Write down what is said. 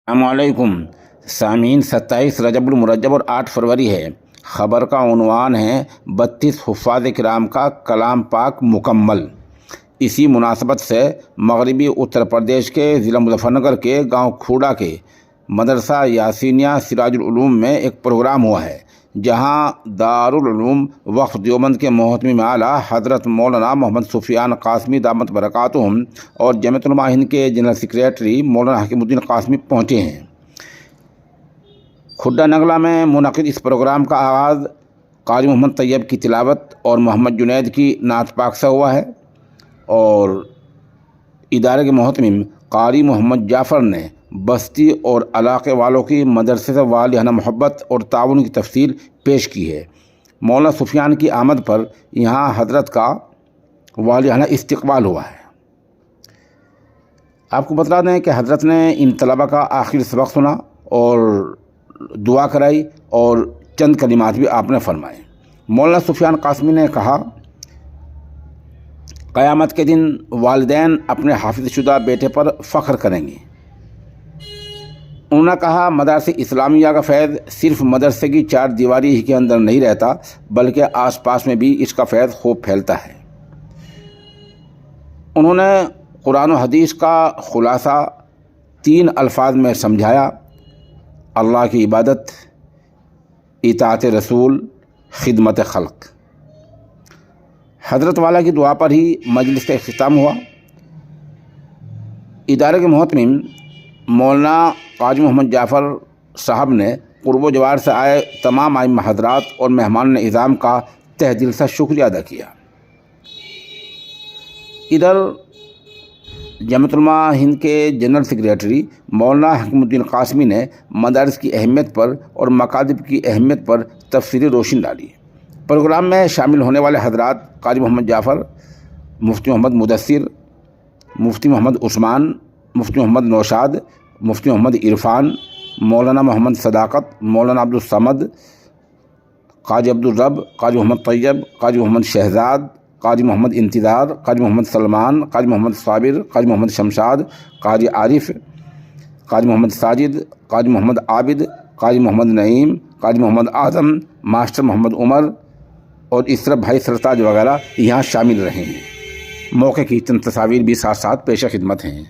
السلام علیکم سامعین، 27 رجب المرجب اور 8 فروری ہے۔ خبر کا عنوان ہے 32 حفاظ کرام کا کلام پاک مکمل۔ اسی مناسبت سے مغربی اتر پردیش کے ضلع مظفر نگر کے گاؤں کھوڑا کے مدرسہ یاسینیہ سراج العلوم میں ایک پروگرام ہوا ہے، جہاں دارالعلوم وقف دیوبند کے محتمم اعلیٰ حضرت مولانا محمد سفیان قاسمی دامت برکاتہم اور جمعیت علماء ہند کے جنرل سیکریٹری مولانا حکیم الدین قاسمی پہنچے ہیں۔ کھڈا نگلا میں منعقد اس پروگرام کا آغاز قاری محمد طیب کی تلاوت اور محمد جنید کی نعت پاک سے ہوا ہے، اور ادارے کے محتمم قاری محمد جعفر نے بستی اور علاقے والوں کی مدرسے سے والہانہ محبت اور تعاون کی تفصیل پیش کی ہے۔ مولانا سفیان کی آمد پر یہاں حضرت کا والہانہ استقبال ہوا ہے۔ آپ کو بتا دیں کہ حضرت نے ان طلبہ کا آخری سبق سنا اور دعا کرائی، اور چند کلمات بھی آپ نے فرمائے۔ مولانا سفیان قاسمی نے کہا، قیامت کے دن والدین اپنے حافظ شدہ بیٹے پر فخر کریں گے۔ انہوں نے کہا، مدارس اسلامیہ کا فیض صرف مدرسے کی چار دیواری ہی کے اندر نہیں رہتا، بلکہ آس پاس میں بھی اس کا فیض خوب پھیلتا ہے۔ انہوں نے قرآن و حدیث کا خلاصہ 3 الفاظ میں سمجھایا: اللہ کی عبادت، اطاعت رسول، خدمت خلق۔ حضرت والا کی دعا پر ہی مجلس کا اختتام ہوا۔ ادارے کے محتمم مولانا قاری محمد جعفر صاحب نے قرب و جوار سے آئے تمام ائمہ حضرات اور مہمان اعظام کا تہ دل سے شکریہ ادا کیا۔ ادھر جمعیت علماء ہند کے جنرل سیکریٹری مولانا حکیم الدین قاسمی نے مدارس کی اہمیت پر اور مکاتب کی اہمیت پر تفصیلی روشنی ڈالی۔ پروگرام میں شامل ہونے والے حضرات قاری محمد جعفر، مفتی محمد مدثر، مفتی محمد عثمان، مفتی محمد نوشاد، مفتی محمد عرفان، مولانا محمد صداقت، مولانا عبد الصمد، قاضی عبدالرب، قاضی محمد طیب، قاضی محمد شہزاد، قاضی محمد انتظار، قاضی محمد سلمان، قاضی محمد صابر، قاضی محمد شمشاد، قاضی عارف، قاضی محمد ساجد، قاضی محمد عابد، قاضی محمد نعیم، قاضی محمد اعظم، ماسٹر محمد عمر اور اس طرح بھائی سرتاج وغیرہ یہاں شامل رہے ہیں۔ موقع کی چند تصاویر بھی ساتھ ساتھ پیش خدمت ہیں۔